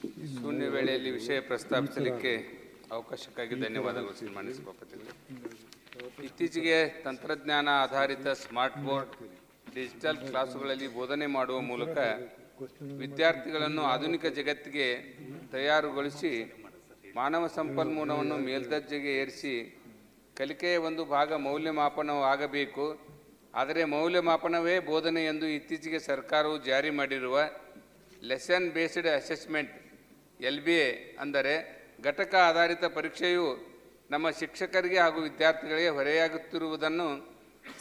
ಶೂನ್ಯ ವೇಳೆಯಲ್ಲಿ ವಿಷಯ ಪ್ರಸ್ತಾಪಿಸಲಿಕ್ಕೆ ಅವಕಾಶಕ್ಕಾಗಿ ಧನ್ಯವಾದಗಳು ಸನ್ಮಾನ್ಯ ಸಭಾಪತಿಗಳೇ. ಇತ್ತೀಚೆಗೆ ತಂತ್ರಜ್ಞಾನ ಆಧಾರಿತ ಸ್ಮಾರ್ಟ್ ಬೋರ್ಡ್ ಡಿಜಿಟಲ್ ಕ್ಲಾಸುಗಳಲ್ಲಿ ಬೋಧನೆ ಮಾಡುವ ಮೂಲಕ ವಿದ್ಯಾರ್ಥಿಗಳನ್ನು ಆಧುನಿಕ ಜಗತ್ತಿಗೆ ತಯಾರುಗೊಳಿಸಿ ಮಾನವ ಸಂಪನ್ಮೂಲವನ್ನು ಮೇಲ್ದರ್ಜೆಗೆ ಏರಿಸಿ ಕಲಿಕೆಯ ಒಂದು ಭಾಗ ಮೌಲ್ಯಮಾಪನವಾಗಬೇಕು. ಆದರೆ ಮೌಲ್ಯಮಾಪನವೇ ಬೋಧನೆ ಎಂದು ಇತ್ತೀಚೆಗೆ ಸರ್ಕಾರವು ಜಾರಿ ಮಾಡಿರುವ ಲೆಸನ್ ಬೇಸ್ಡ್ ಅಸೆಸ್ಮೆಂಟ್ LBA ಅಂದರೆ ಘಟಕ ಆಧಾರಿತ ಪರೀಕ್ಷೆಯು ನಮ್ಮ ಶಿಕ್ಷಕರಿಗೆ ಹಾಗೂ ವಿದ್ಯಾರ್ಥಿಗಳಿಗೆ ಹೊರೆಯಾಗುತ್ತಿರುವುದನ್ನು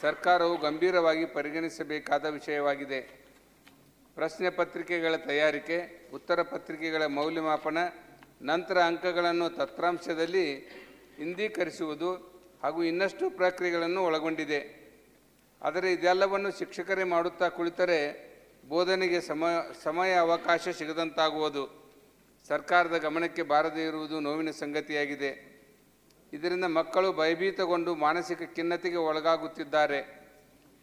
ಸರ್ಕಾರವು ಗಂಭೀರವಾಗಿ ಪರಿಗಣಿಸಬೇಕಾದ ವಿಷಯವಾಗಿದೆ. ಪ್ರಶ್ನೆ ಪತ್ರಿಕೆಗಳ ತಯಾರಿಕೆ, ಉತ್ತರ ಪತ್ರಿಕೆಗಳ ಮೌಲ್ಯಮಾಪನ, ನಂತರ ಅಂಕಗಳನ್ನು ತತ್ರಾಂಶದಲ್ಲಿ ಇಂದೀಕರಿಸುವುದು ಹಾಗೂ ಇನ್ನಷ್ಟು ಪ್ರಕ್ರಿಯೆಗಳನ್ನು ಒಳಗೊಂಡಿದೆ. ಆದರೆ ಇದೆಲ್ಲವನ್ನು ಶಿಕ್ಷಕರೇ ಮಾಡುತ್ತಾ ಕುಳಿತರೆ ಬೋಧನೆಗೆ ಸಮಯ ಅವಕಾಶ ಸಿಗದಂತಾಗುವುದು ಸರ್ಕಾರದ ಗಮನಕ್ಕೆ ಬಾರದೇ ಇರುವುದು ನೋವಿನ ಸಂಗತಿಯಾಗಿದೆ. ಇದರಿಂದ ಮಕ್ಕಳು ಭಯಭೀತಗೊಂಡು ಮಾನಸಿಕ ಖಿನ್ನತೆಗೆ ಒಳಗಾಗುತ್ತಿದ್ದಾರೆ.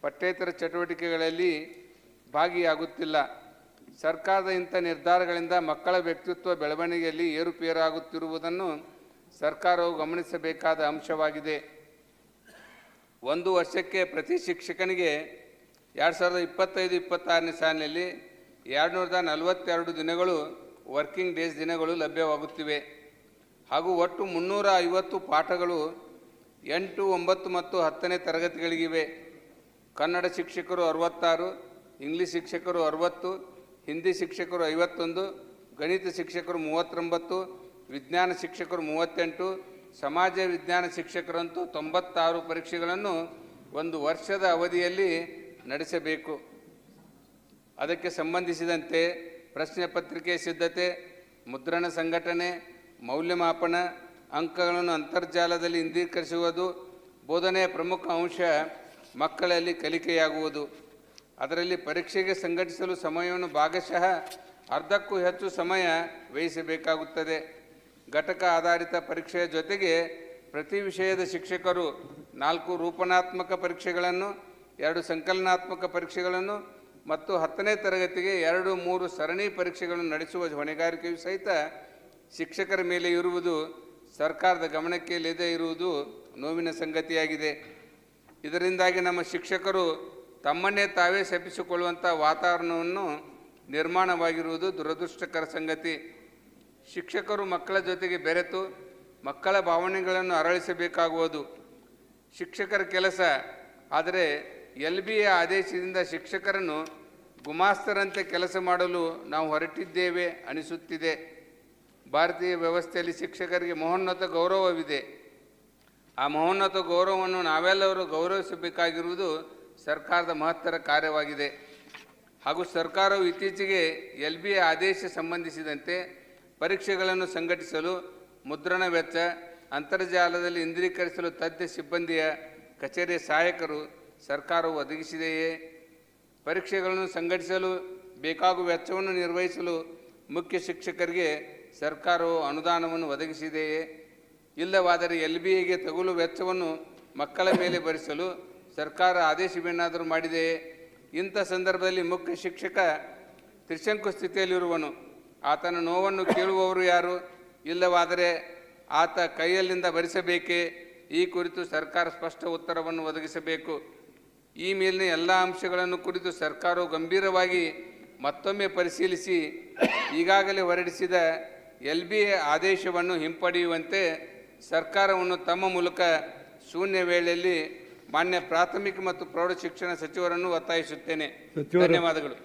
ಪಠ್ಯೇತರ ಚಟುವಟಿಕೆಗಳಲ್ಲಿ ಭಾಗಿಯಾಗುತ್ತಿಲ್ಲ. ಸರ್ಕಾರದ ಇಂಥ ನಿರ್ಧಾರಗಳಿಂದ ಮಕ್ಕಳ ವ್ಯಕ್ತಿತ್ವ ಬೆಳವಣಿಗೆಯಲ್ಲಿ ಏರುಪೇರಾಗುತ್ತಿರುವುದನ್ನು ಸರ್ಕಾರವು ಗಮನಿಸಬೇಕಾದ ಅಂಶವಾಗಿದೆ. ಒಂದು ವರ್ಷಕ್ಕೆ ಪ್ರತಿ ಶಿಕ್ಷಕನಿಗೆ 2025-26ನೇ ಸಾಲಿನಲ್ಲಿ 242 ದಿನಗಳು ವರ್ಕಿಂಗ್ ಡೇಸ್ ದಿನಗಳು ಲಭ್ಯವಾಗುತ್ತಿವೆ ಹಾಗೂ ಒಟ್ಟು 350 ಪಾಠಗಳು 8, 9 ಮತ್ತು 10ನೇ ತರಗತಿಗಳಿಗಿವೆ. ಕನ್ನಡ ಶಿಕ್ಷಕರು 66, ಇಂಗ್ಲೀಷ್ ಶಿಕ್ಷಕರು 60, ಹಿಂದಿ ಶಿಕ್ಷಕರು 51, ಗಣಿತ ಶಿಕ್ಷಕರು 39, ವಿಜ್ಞಾನ ಶಿಕ್ಷಕರು 38, ಸಮಾಜ ವಿಜ್ಞಾನ ಶಿಕ್ಷಕರಂತೂ 96 ಪರೀಕ್ಷೆಗಳನ್ನು ಒಂದು ವರ್ಷದ ಅವಧಿಯಲ್ಲಿ ನಡೆಸಬೇಕು. ಅದಕ್ಕೆ ಸಂಬಂಧಿಸಿದಂತೆ ಪ್ರಶ್ನೆ ಪತ್ರಿಕೆ ಸಿದ್ಧತೆ, ಮುದ್ರಣ ಸಂಘಟನೆ, ಮೌಲ್ಯಮಾಪನ, ಅಂಕಗಳನ್ನು ಅಂತರ್ಜಾಲದಲ್ಲಿ ಇಂದೀಕರಿಸುವುದು ಬೋಧನೆಯ ಪ್ರಮುಖ ಅಂಶ. ಮಕ್ಕಳಲ್ಲಿ ಕಲಿಕೆಯಾಗುವುದು. ಅದರಲ್ಲಿ ಪರೀಕ್ಷೆಗೆ ಸಂಘಟಿಸಲು ಸಮಯವನ್ನು ಭಾಗಶಃ ಅರ್ಧಕ್ಕೂ ಹೆಚ್ಚು ಸಮಯ ವ್ಯಯಿಸಬೇಕಾಗುತ್ತದೆ. ಘಟಕ ಆಧಾರಿತ ಪರೀಕ್ಷೆಯ ಜೊತೆಗೆ ಪ್ರತಿ ವಿಷಯದ ಶಿಕ್ಷಕರು 4 ರೂಪನಾತ್ಮಕ ಪರೀಕ್ಷೆಗಳನ್ನು, 2 ಸಂಕಲನಾತ್ಮಕ ಪರೀಕ್ಷೆಗಳನ್ನು ಮತ್ತು 10ನೇ ತರಗತಿಗೆ 2-3 ಸರಣಿ ಪರೀಕ್ಷೆಗಳನ್ನು ನಡೆಸುವ ಹೊಣೆಗಾರಿಕೆಯೂ ಸಹಿತ ಶಿಕ್ಷಕರ ಮೇಲೆ ಇರುವುದು ಸರ್ಕಾರದ ಗಮನಕ್ಕೆ ಇಲ್ಲದೇ ಇರುವುದು ನೋವಿನ ಸಂಗತಿಯಾಗಿದೆ. ಇದರಿಂದಾಗಿ ನಮ್ಮ ಶಿಕ್ಷಕರು ತಮ್ಮನ್ನೇ ತಾವೇ ಶಪಿಸಿಕೊಳ್ಳುವಂಥ ವಾತಾವರಣವನ್ನು ನಿರ್ಮಾಣವಾಗಿರುವುದು ದುರದೃಷ್ಟಕರ ಸಂಗತಿ. ಶಿಕ್ಷಕರು ಮಕ್ಕಳ ಜೊತೆಗೆ ಬೆರೆತು ಮಕ್ಕಳ ಭಾವನೆಗಳನ್ನು ಅರಳಿಸಬೇಕಾಗುವುದು ಶಿಕ್ಷಕರ ಕೆಲಸ. ಆದರೆ LBA ಆದೇಶದಿಂದ ಶಿಕ್ಷಕರನ್ನು ಗುಮಾಸ್ತರಂತೆ ಕೆಲಸ ಮಾಡಲು ನಾವು ಹೊರಟಿದ್ದೇವೆ ಅನಿಸುತ್ತಿದೆ. ಭಾರತೀಯ ವ್ಯವಸ್ಥೆಯಲ್ಲಿ ಶಿಕ್ಷಕರಿಗೆ ಮಹೋನ್ನತ ಗೌರವವಿದೆ. ಆ ಮಹೋನ್ನತ ಗೌರವವನ್ನು ನಾವೆಲ್ಲರೂ ಗೌರವಿಸಬೇಕಾಗಿರುವುದು ಸರ್ಕಾರದ ಮಹತ್ತರ ಕಾರ್ಯವಾಗಿದೆ. ಹಾಗೂ ಸರ್ಕಾರವು ಇತ್ತೀಚೆಗೆ LBA ಆದೇಶ ಸಂಬಂಧಿಸಿದಂತೆ ಪರೀಕ್ಷೆಗಳನ್ನು ಸಂಘಟಿಸಲು ಮುದ್ರಣ ವೆಚ್ಚ, ಅಂತರ್ಜಾಲದಲ್ಲಿ ಇಂದೀಕರಿಸಲು ತಜ್ಞ ಸಿಬ್ಬಂದಿಯ ಕಚೇರಿಯ ಸಹಾಯಕರು ಸರ್ಕಾರವು ಒದಗಿಸಿದೆಯೇ? ಪರೀಕ್ಷೆಗಳನ್ನು ಸಂಘಟಿಸಲು ಬೇಕಾಗುವ ವೆಚ್ಚವನ್ನು ನಿರ್ವಹಿಸಲು ಮುಖ್ಯ ಶಿಕ್ಷಕರಿಗೆ ಸರ್ಕಾರವು ಅನುದಾನವನ್ನು ಒದಗಿಸಿದೆಯೇ? ಇಲ್ಲವಾದರೆ LBAಗೆ ತಗುಲು ವೆಚ್ಚವನ್ನು ಮಕ್ಕಳ ಮೇಲೆ ಭರಿಸಲು ಸರ್ಕಾರ ಆದೇಶವೇನಾದರೂ ಮಾಡಿದೆಯೇ? ಇಂಥ ಸಂದರ್ಭದಲ್ಲಿ ಮುಖ್ಯ ಶಿಕ್ಷಕ ತ್ರಿಶಂಕು ಸ್ಥಿತಿಯಲ್ಲಿರುವನು. ಆತನ ನೋವನ್ನು ಕೇಳುವವರು ಯಾರು? ಇಲ್ಲವಾದರೆ ಆತ ಕೈಯಲ್ಲಿಂದ ಭರಿಸಬೇಕೇ? ಈ ಕುರಿತು ಸರ್ಕಾರ ಸ್ಪಷ್ಟ ಉತ್ತರವನ್ನು ಒದಗಿಸಬೇಕು. ಈ ಮೇಲಿನ ಎಲ್ಲ ಅಂಶಗಳನ್ನು ಕುರಿತು ಸರ್ಕಾರವು ಗಂಭೀರವಾಗಿ ಮತ್ತೊಮ್ಮೆ ಪರಿಶೀಲಿಸಿ ಈಗಾಗಲೇ ಹೊರಡಿಸಿದ LBA ಆದೇಶವನ್ನು ಹಿಂಪಡೆಯುವಂತೆ ಸರ್ಕಾರವನ್ನು ತಮ್ಮ ಮೂಲಕ ಶೂನ್ಯ ವೇಳೆಯಲ್ಲಿ ಮಾನ್ಯ ಪ್ರಾಥಮಿಕ ಮತ್ತು ಪ್ರೌಢಶಿಕ್ಷಣ ಸಚಿವರನ್ನು ಒತ್ತಾಯಿಸುತ್ತೇನೆ. ಧನ್ಯವಾದಗಳು.